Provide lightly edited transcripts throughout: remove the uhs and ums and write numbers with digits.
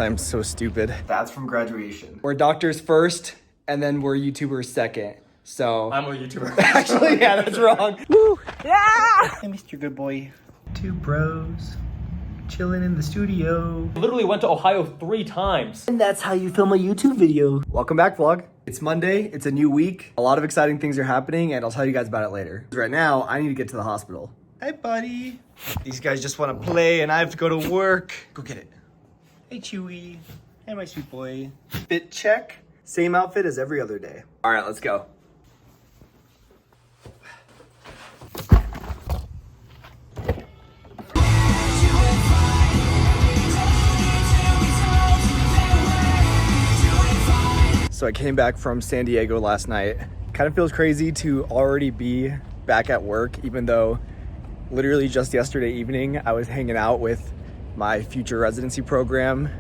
I'm so stupid. That's from graduation. We're doctors first, and then we're YouTubers second. So I'm a YouTuber. actually, yeah, that's wrong. Woo! Yeah! I missed your good boy. Two bros chilling in the studio. I literally went to Ohio 3 times. And that's how you film a YouTube video. Welcome back, vlog. It's Monday, it's a new week. A lot of exciting things are happening, and I'll tell you guys about it later. Right now, I need to get to the hospital. Hey, buddy. These guys just want to play, and I have to go to work. Go get it. Hey, Chewy. Hey, my sweet boy. Fit check. Same outfit as every other day. All right, let's go. So I came back from San Diego last night. Kind of feels crazy to already be back at work, even though literally just yesterday evening I was hanging out with my future residency program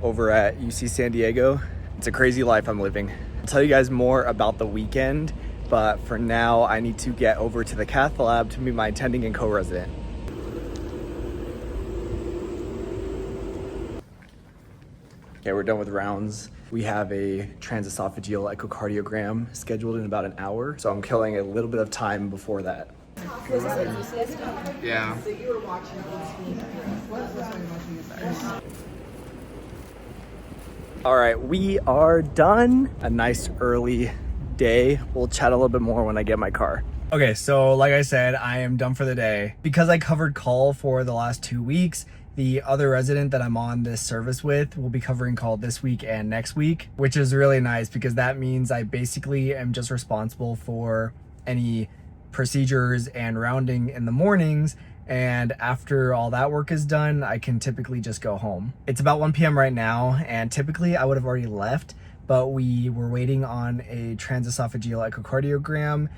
over at UC San Diego. It's a crazy life I'm living. I'll tell you guys more about the weekend, but for now I need to get over to the cath lab to meet my attending and co-resident. Okay, we're done with rounds. We have a transesophageal echocardiogram scheduled in about an hour, so I'm killing a little bit of time before that. Yeah. So you were watching All right, we are done. A nice early day. We'll chat a little bit more when I get my car. Okay, so like I said, I am done for the day. Because I covered call for the last 2 weeks, the other resident that I'm on this service with will be covering call this week and next week, which is really nice because that means I basically am just responsible for any procedures and rounding in the mornings, and after all that work is done, I can typically just go home. It's about 1 p.m. right now, and typically I would have already left, but we were waiting on a transesophageal echocardiogram.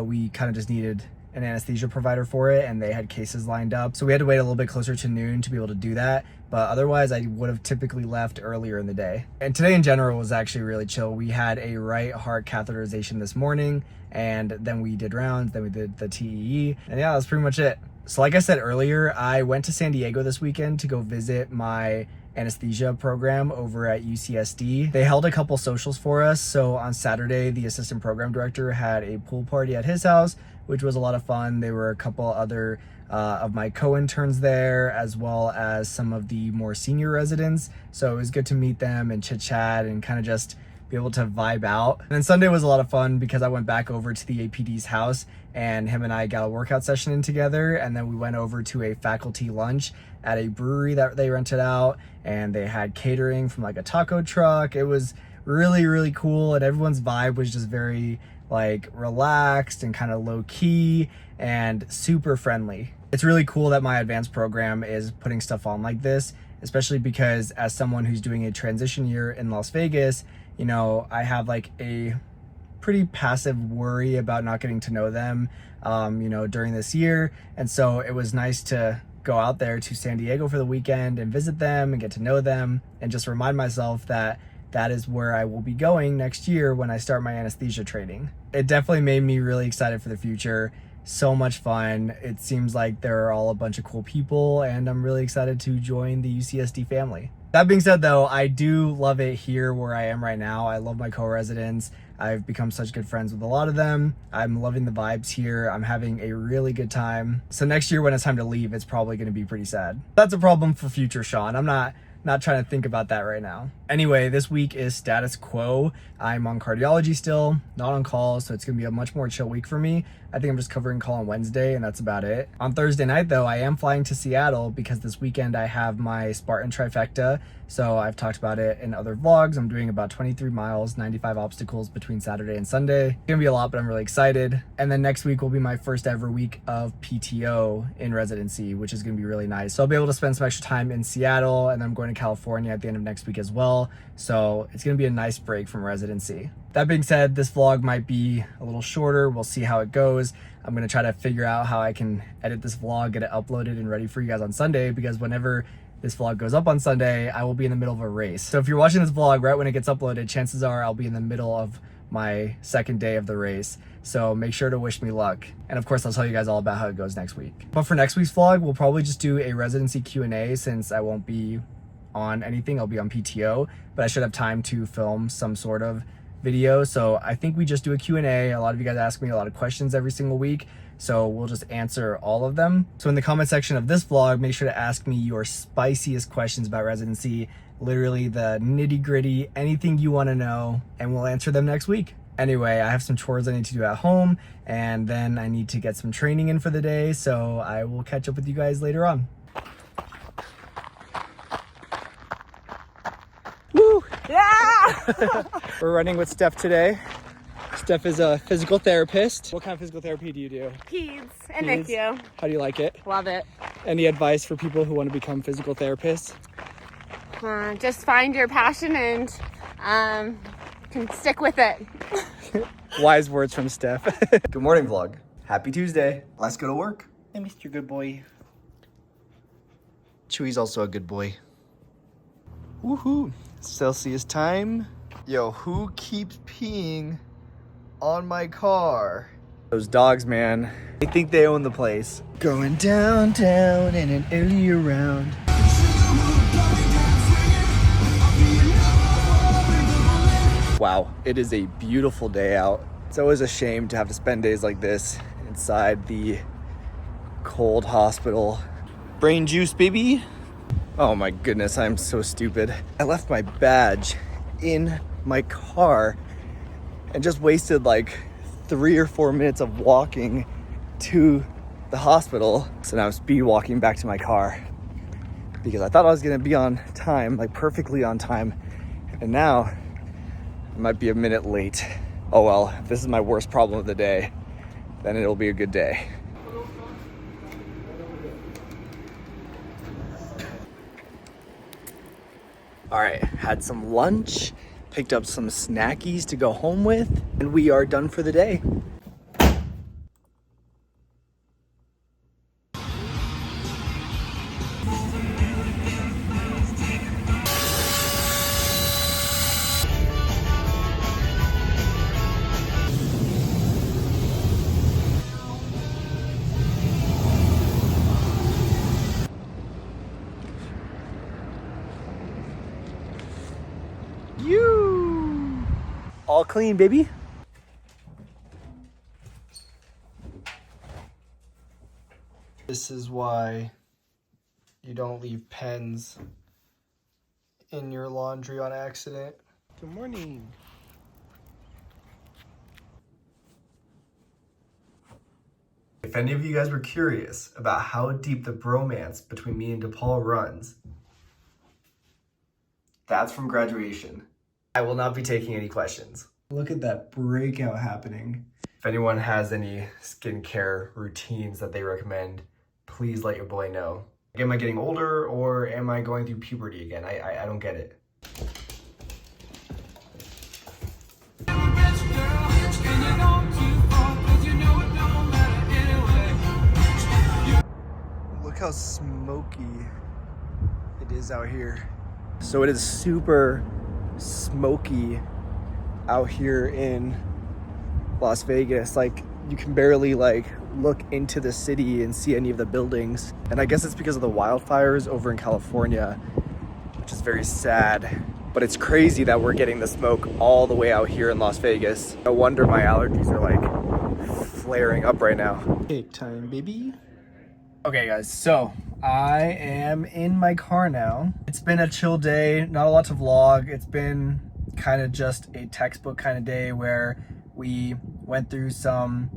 We kind of just needed an anesthesia provider for it, and they had cases lined up, so we had to wait a little bit closer to noon to be able to do that, but otherwise I would have typically left earlier in the day. And today in general was actually really chill. We had a right heart catheterization this morning, and then we did rounds, then we did the TEE, and yeah, that's pretty much it. So like I said earlier, I went to San Diego this weekend to go visit my anesthesia program over at UCSD. They held a couple socials for us. So on Saturday, the assistant program director had a pool party at his house, which was a lot of fun. There were a couple other of my co-interns there, as well as some of the more senior residents. So it was good to meet them and chit chat and kind of just be able to vibe out. And then Sunday was a lot of fun because I went back over to the APD's house and him and I got a workout session in together, and then we went over to a faculty lunch at a brewery that they rented out, and they had catering from like a taco truck. It was really, really cool, and everyone's vibe was just very like relaxed and kind of low key and super friendly. It's really cool that my advanced program is putting stuff on like this, especially because as someone who's doing a transition year in Las Vegas, you know, I have like a pretty passive worry about not getting to know them, you know, during this year. And so it was nice to go out there to San Diego for the weekend and visit them and get to know them and just remind myself that that is where I will be going next year when I start my anesthesia training. It definitely made me really excited for the future. So much fun. It seems like they're all a bunch of cool people, and I'm really excited to join the UCSD family. That being said though, I do love it here where I am right now. I love my co-residents. I've become such good friends with a lot of them. I'm loving the vibes here. I'm having a really good time. So next year when it's time to leave, it's probably gonna be pretty sad. That's a problem for future Sean. I'm not trying to think about that right now. Anyway, this week is status quo. I'm on cardiology still, not on call, so it's gonna be a much more chill week for me. I think I'm just covering call on Wednesday, and that's about it. On Thursday night though, I am flying to Seattle because this weekend I have my Spartan trifecta. So I've talked about it in other vlogs. I'm doing about 23 miles, 95 obstacles between Saturday and Sunday. It's gonna be a lot, but I'm really excited. And then next week will be my first ever week of PTO in residency, which is gonna be really nice. So I'll be able to spend some extra time in Seattle, and I'm going to California at the end of next week as well. So it's gonna be a nice break from residency. That being said, this vlog might be a little shorter. We'll see how it goes. I'm gonna try to figure out how I can edit this vlog, get it uploaded and ready for you guys on Sunday, because whenever this vlog goes up on Sunday, I will be in the middle of a race. So if you're watching this vlog right when it gets uploaded, chances are I'll be in the middle of my second day of the race. So make sure to wish me luck. And of course, I'll tell you guys all about how it goes next week. But for next week's vlog, we'll probably just do a residency Q&A since I won't be on anything. I'll be on PTO, but I should have time to film some sort of video. So I think we just do a Q&A. A lot of you guys ask me a lot of questions every single week, so we'll just answer all of them. So in the comment section of this vlog, make sure to ask me your spiciest questions about residency, literally the nitty gritty, anything you want to know, and we'll answer them next week. Anyway, I have some chores I need to do at home, and then I need to get some training in for the day, so I will catch up with you guys later on. Woo! Yeah! We're running with Steph today. Steph is a physical therapist. What kind of physical therapy do you do? Peds and Peds? NICU. How do you like it? Love it. Any advice for people who want to become physical therapists? Just find your passion and can stick with it. Wise words from Steph. Good morning, vlog. Happy Tuesday. Let's go to work. I missed your good boy. Chewy's also a good boy. Woohoo. Celsius time. Yo, who keeps peeing on my car? Those dogs, man. They think they own the place. Going downtown in an early round. Wow, it is a beautiful day out. It's always a shame to have to spend days like this inside the cold hospital. Brain juice, baby. Oh my goodness, I'm so stupid. I left my badge in my car and just wasted like 3 or 4 minutes of walking to the hospital. So now I'm speed walking back to my car because I thought I was gonna be on time, like perfectly on time. And now I might be a minute late. Oh well, if this is my worst problem of the day, then it'll be a good day. All right, had some lunch, picked up some snackies to go home with, and we are done for the day. All clean, baby. This is why you don't leave pens in your laundry on accident. Good morning. If any of you guys were curious about how deep the bromance between me and DePaul runs, that's from graduation. I will not be taking any questions. Look at that breakout happening. If anyone has any skincare routines that they recommend, please let your boy know. Am I getting older or am I going through puberty again? I don't get it. Look how smoky it is out here. So it is super smoky out here in Las Vegas. Like you can barely like look into the city and see any of the buildings. And I guess it's because of the wildfires over in California, which is very sad. But it's crazy that we're getting the smoke all the way out here in Las Vegas. No wonder my allergies are like flaring up right now. Cake time, baby. Okay guys, so I am in my car now. It's been a chill day, not a lot to vlog. It's been kind of just a textbook kind of day where we went through some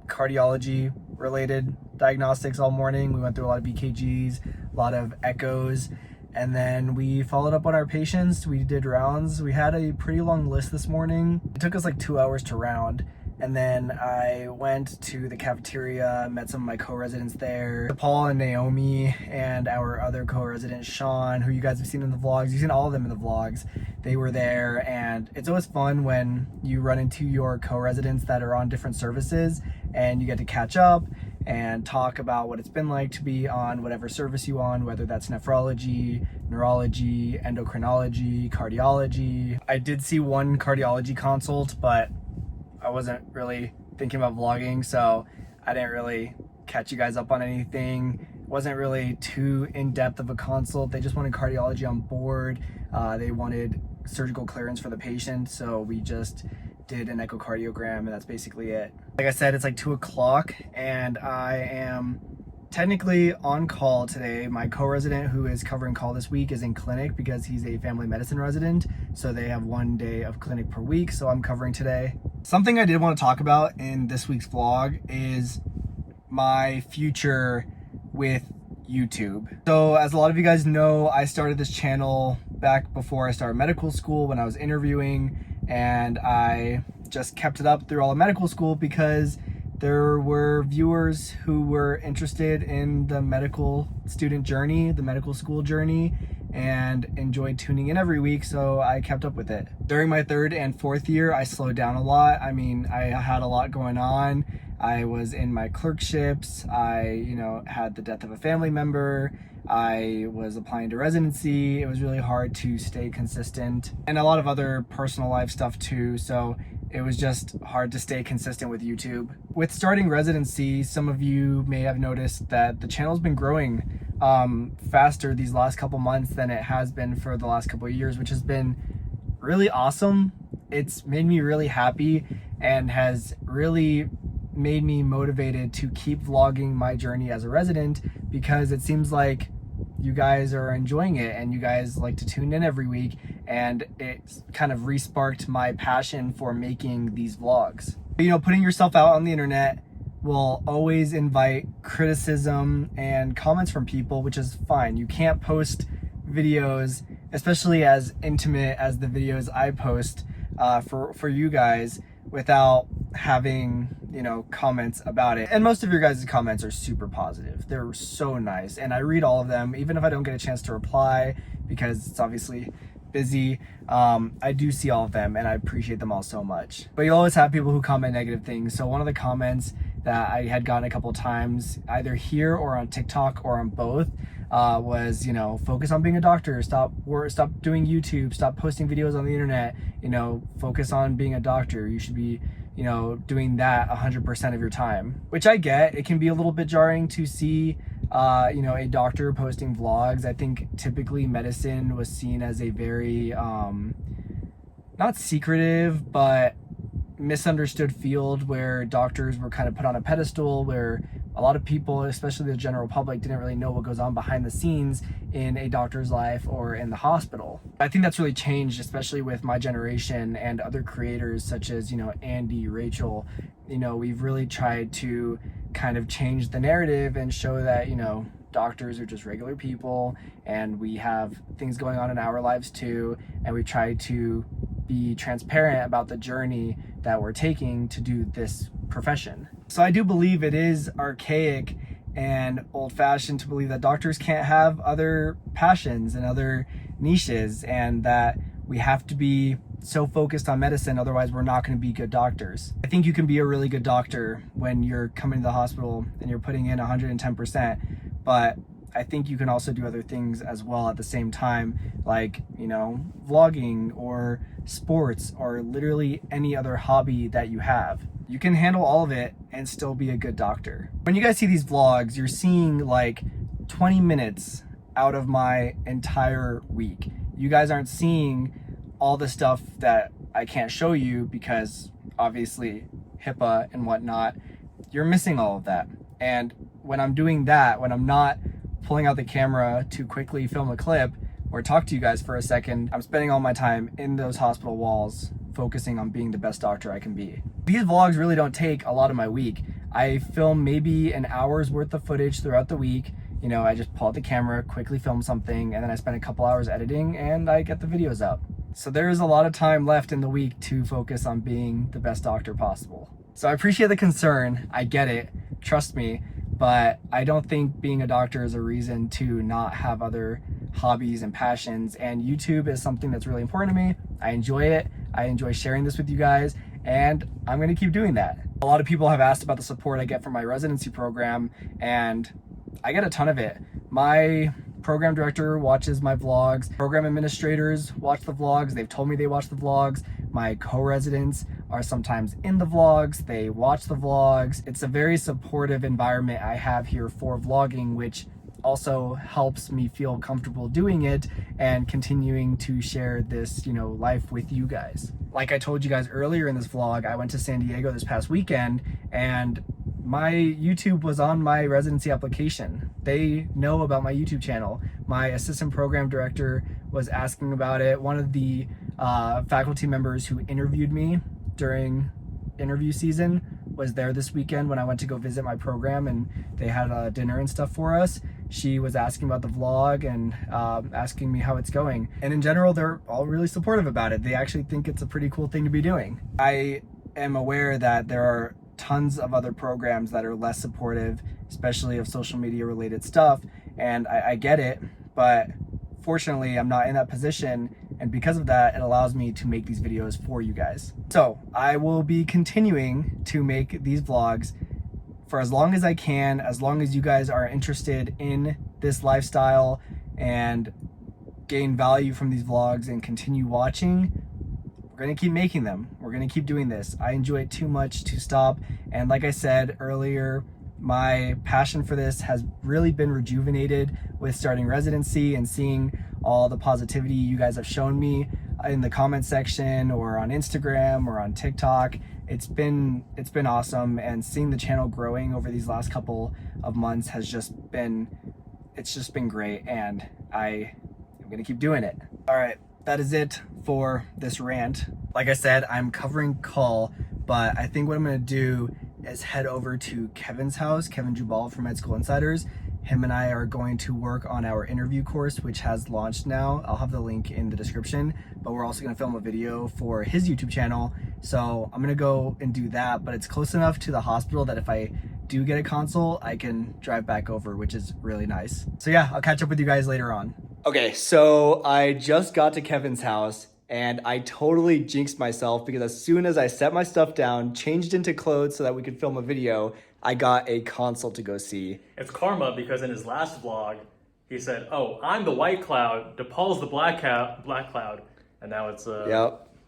cardiology related diagnostics all morning. We went through a lot of EKGs, a lot of echoes, and then we followed up on our patients. We did rounds. We had a pretty long list this morning. It took us like 2 hours to round. And then I went to the cafeteria, met some of my co-residents there. Paul and Naomi and our other co-resident, Sean, who you guys have seen in the vlogs. You've seen all of them in the vlogs. They were there, and it's always fun when you run into your co-residents that are on different services and you get to catch up and talk about what it's been like to be on whatever service you on, whether that's nephrology, neurology, endocrinology, cardiology. I did see one cardiology consult, but I wasn't really thinking about vlogging, so I didn't really catch you guys up on anything. wasn't really too in-depth of a consult. They just wanted cardiology on board. They wanted surgical clearance for the patient, so we just did an echocardiogram, and that's basically it. Like I said, it's like 2 o'clock, and I am technically on call today. My co-resident who is covering call this week is in clinic because he's a family medicine resident, so they have 1 day of clinic per week, so I'm covering today. Something I did want to talk about in this week's vlog is my future with YouTube. So as a lot of you guys know, I started this channel back before I started medical school when I was interviewing, and I just kept it up through all of medical school because there were viewers who were interested in the medical student journey, the medical school journey, and enjoyed tuning in every week, so I kept up with it. During my 3rd and 4th year, I slowed down a lot. I mean, I had a lot going on. I was in my clerkships. I, had the death of a family member. I was applying to residency. It was really hard to stay consistent, and a lot of other personal life stuff too, so it was just hard to stay consistent with YouTube. With starting residency, some of you may have noticed that the channel's been growing faster these last couple months than it has been for the last couple of years, which has been really awesome. It's made me really happy and has really made me motivated to keep vlogging my journey as a resident, because it seems like you guys are enjoying it and you guys like to tune in every week, and it's kind of re-sparked my passion for making these vlogs. Putting yourself out on the internet will always invite criticism and comments from people, which is fine. You can't post videos, especially as intimate as the videos I post for you guys, without having comments about it. And most of your guys' comments are super positive. They're so nice, and I read all of them, even if I don't get a chance to reply because it's obviously busy. I do see all of them, and I appreciate them all so much. But you always have people who comment negative things. So one of the comments that I had gotten a couple times, either here or on TikTok or on both, was, focus on being a doctor, stop doing YouTube, stop posting videos on the internet, focus on being a doctor. You should be, doing that 100% of your time, which I get. It can be a little bit jarring to see, a doctor posting vlogs. I think typically medicine was seen as a very, not secretive, but misunderstood field where doctors were kind of put on a pedestal, where a lot of people, especially the general public, didn't really know what goes on behind the scenes in a doctor's life or in the hospital. I think that's really changed, especially with my generation and other creators such as, Andy, Rachel. We've really tried to kind of change the narrative and show that, doctors are just regular people, and we have things going on in our lives too, and we try to be transparent about the journey that we're taking to do this profession. So I do believe it is archaic and old-fashioned to believe that doctors can't have other passions and other niches, and that we have to be so focused on medicine, otherwise we're not going to be good doctors. I think you can be a really good doctor when you're coming to the hospital and you're putting in 110%, but I think you can also do other things as well at the same time, like, vlogging or sports or literally any other hobby that you have. You can handle all of it and still be a good doctor. When you guys see these vlogs, you're seeing like 20 minutes out of my entire week. You guys aren't seeing all the stuff that I can't show you because obviously HIPAA and whatnot. You're missing all of that. And when I'm doing that, when I'm not pulling out the camera to quickly film a clip or talk to you guys for a second, I'm spending all my time in those hospital walls focusing on being the best doctor I can be. These vlogs really don't take a lot of my week. I film maybe an hour's worth of footage throughout the week. I just pull out the camera, quickly film something, and then I spend a couple hours editing and I get the videos up. So there is a lot of time left in the week to focus on being the best doctor possible. So I appreciate the concern. I get it. Trust me. But I don't think being a doctor is a reason to not have other hobbies and passions. And YouTube is something that's really important to me. I enjoy it. I enjoy sharing this with you guys, and I'm going to keep doing that. A lot of people have asked about the support I get from my residency program, and I get a ton of it. My program director watches my vlogs. Program administrators watch the vlogs. They've told me they watch the vlogs. My co-residents are sometimes in the vlogs. They watch the vlogs. It's a very supportive environment I have here for vlogging, which also helps me feel comfortable doing it and continuing to share this, you know, life with you guys. Like I told you guys earlier in this vlog, I went to San Diego this past weekend and my YouTube was on my residency application. They know about my YouTube channel. My assistant program director was asking about it. One of the faculty members who interviewed me during interview season was there this weekend when I went to go visit my program, and they had dinner and stuff for us. She was asking about the vlog and asking me how it's going. And in general, they're all really supportive about it. They actually think it's a pretty cool thing to be doing. I am aware that there are tons of other programs that are less supportive, especially of social media related stuff. And I get it, but fortunately I'm not in that position. And because of that, it allows me to make these videos for you guys. So I will be continuing to make these vlogs for as long as I can, as long as you guys are interested in this lifestyle and gain value from these vlogs and continue watching. We're gonna keep making them. We're gonna keep doing this. I enjoy it too much to stop. And like I said earlier, my passion for this has really been rejuvenated with starting residency and seeing all the positivity you guys have shown me in the comment section or on Instagram or on TikTok. It's been awesome, and seeing the channel growing over these last couple of months has just been great, and I'm gonna keep doing it. All right, that is it for this rant. Like I said, I'm covering call, but I think what I'm gonna do is head over to Kevin's house, Kevin Jubal from Med School Insiders. Him and I are going to work on our interview course, which has launched now. I'll have the link in the description, but we're also gonna film a video for his YouTube channel. So I'm gonna go and do that, but it's close enough to the hospital that if I do get a consult, I can drive back over, which is really nice. So yeah, I'll catch up with you guys later on. Okay, so I just got to Kevin's house and I totally jinxed myself because as soon as I set my stuff down, changed into clothes so that we could film a video, I got a consult to go see. It's karma because in his last vlog, he said, "Oh, I'm the white cloud, DePaul's the black cloud," and now it's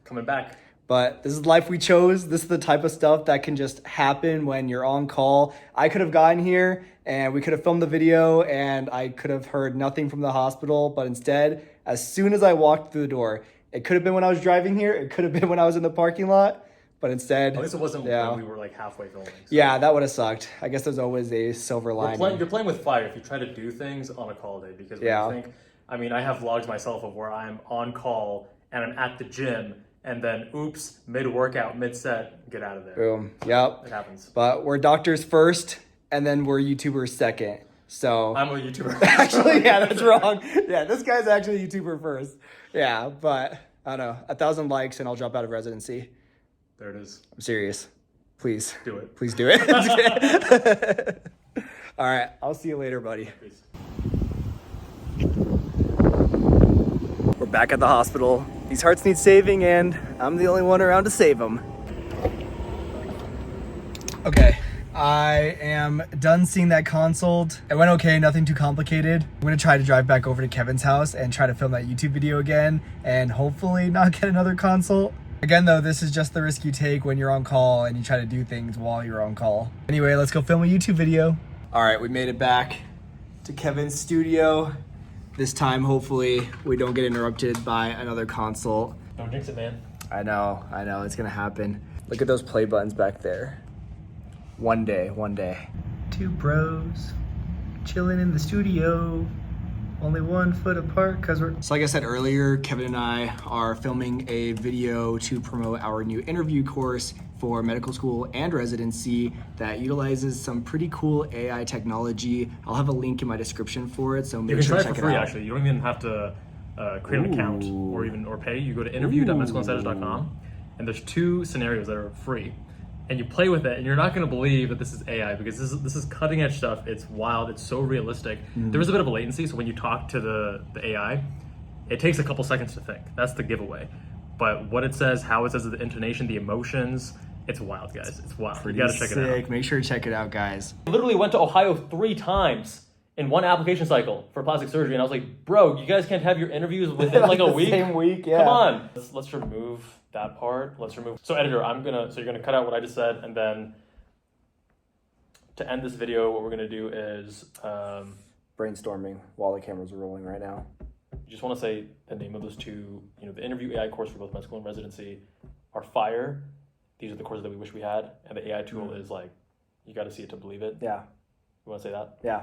coming back. But this is the life we chose. This is the type of stuff that can just happen when you're on call. I could have gotten here and we could have filmed the video and I could have heard nothing from the hospital, but instead, as soon as I walked through the door, it could have been when I was driving here, it could have been when I was in the parking lot, but instead... At least it wasn't when we were like halfway filming. So. Yeah, that would have sucked. I guess there's always a silver lining. You're playing with fire if you try to do things on a call day, because when you think... I mean, I have vlogs myself of where I'm on call and I'm at the gym, and then oops, mid-workout, mid-set, get out of there. Boom, yep. It happens. But we're doctors first, and then we're YouTubers second. So I'm a YouTuber. Actually, yeah, that's wrong. Yeah, this guy's actually a YouTuber first. Yeah, but I don't know, 1,000 likes and I'll drop out of residency. There it is. I'm serious. Please. Do it. Please do it. All right, I'll see you later, buddy. Peace. We're back at the hospital. These hearts need saving and I'm the only one around to save them. Okay. I am done seeing that consult. It went okay, nothing too complicated. I'm gonna try to drive back over to Kevin's house and try to film that YouTube video again and hopefully not get another consult. Again though, this is just the risk you take when you're on call and you try to do things while you're on call. Anyway, let's go film a YouTube video. All right, we made it back to Kevin's studio. This time, hopefully, we don't get interrupted by another consult. Don't jinx it, man. I know, it's gonna happen. Look at those play buttons back there. One day. Two bros chilling in the studio, only 1 foot apart because we're... So like I said earlier, Kevin and I are filming a video to promote our new interview course for medical school and residency that utilizes some pretty cool AI technology. I'll have a link in my description for it, so make sure to check it out. You can try it for free, actually. You don't even have to create an account or pay. You go to interview.medschoolinsiders.com, and there's 2 scenarios that are free. And you play with it, and you're not going to believe that this is AI because this is cutting edge stuff. It's wild. It's so realistic. There is a bit of a latency, so when you talk to the AI, it takes a couple seconds to think. That's the giveaway. But what it says, how it says, the intonation, the emotions, it's wild, guys. It's wild. You got to check it out. Make sure to check it out, guys. I literally went to Ohio 3 times in one application cycle for plastic surgery, and I was like, bro, you guys can't have your interviews within like a week? Same week, yeah. Come on. Let's remove that part. So editor, you're gonna cut out what I just said, and then to end this video, what we're gonna do is brainstorming while the cameras are rolling right now. You just want to say the name of those two, you know, the interview AI course for both med school and residency are fire. These are the courses that we wish we had. And the AI tool is like, you got to see it to believe it. Yeah. You want to say that? Yeah.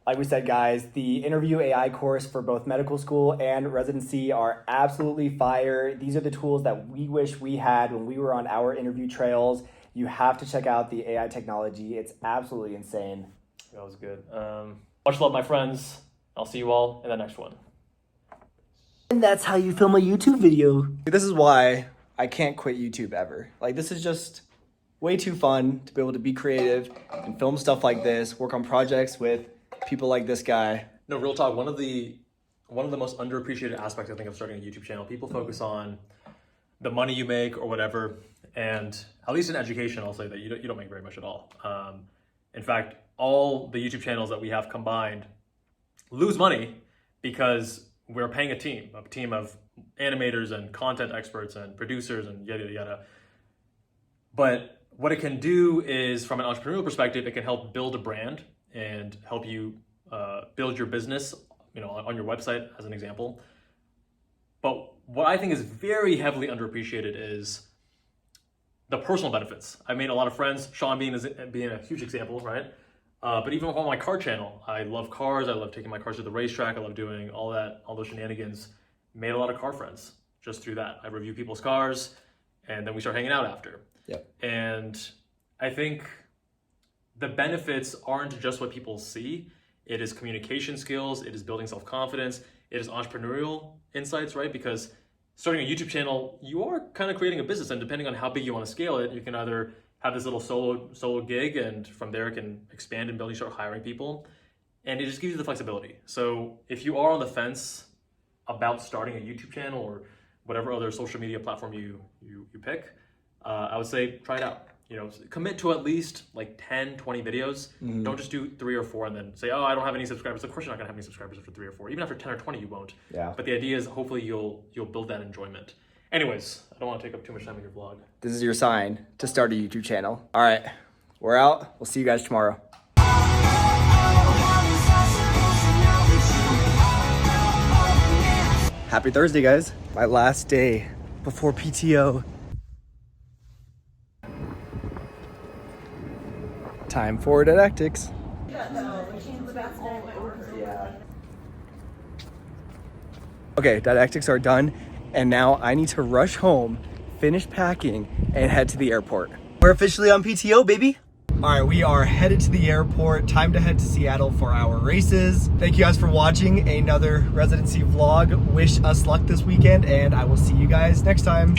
Like we said, guys, the interview AI course for both medical school and residency are absolutely fire. These are the tools that we wish we had when we were on our interview trails. You have to check out the AI technology. It's absolutely insane. That was good. Much love, my friends. I'll see you all in the next one. And that's how you film a YouTube video. This is why I can't quit YouTube ever. Like, this is just way too fun to be able to be creative and film stuff like this, work on projects with people like this guy. No, real talk. One of the most underappreciated aspects, I think, of starting a YouTube channel, people focus on the money you make or whatever. And at least in education, I'll say that you don't make very much at all. In fact, all the YouTube channels that we have combined lose money because we're paying a team of animators and content experts and producers and yada, yada, yada. But what it can do is, from an entrepreneurial perspective, it can help build a brand and help you build your business, you know, on your website, as an example. But what I think is very heavily underappreciated is the personal benefits. I made a lot of friends, Sean being a huge example, right? But even on my car channel, I love cars. I love taking my cars to the racetrack. I love doing all those shenanigans. Made a lot of car friends just through that. I review people's cars, and then we start hanging out after. Yep. And I think the benefits aren't just what people see. It is communication skills. It is building self-confidence. It is entrepreneurial insights, right? Because starting a YouTube channel, you are kind of creating a business, and depending on how big you want to scale it, you can either have this little solo gig, and from there it can expand and build. You start hiring people, and it just gives you the flexibility. So if you are on the fence about starting a YouTube channel or whatever other social media platform you pick, I would say try it out. You know, commit to at least like 10, 20 videos. Don't just do 3 or 4 and then say, oh, I don't have any subscribers. Of course you're not gonna have any subscribers after 3 or 4. Even after 10 or 20, you won't. Yeah. But the idea is hopefully you'll build that enjoyment. Anyways, I don't want to take up too much time in your vlog. This is your sign to start a YouTube channel. All right, we're out. We'll see you guys tomorrow. Happy Thursday, guys. My last day before PTO. Time for didactics. Okay, didactics are done, and now I need to rush home, finish packing, and head to the airport. We're officially on PTO, baby. All right, we are headed to the airport. Time to head to Seattle for our races. Thank you guys for watching another residency vlog. Wish us luck this weekend, and I will see you guys next time.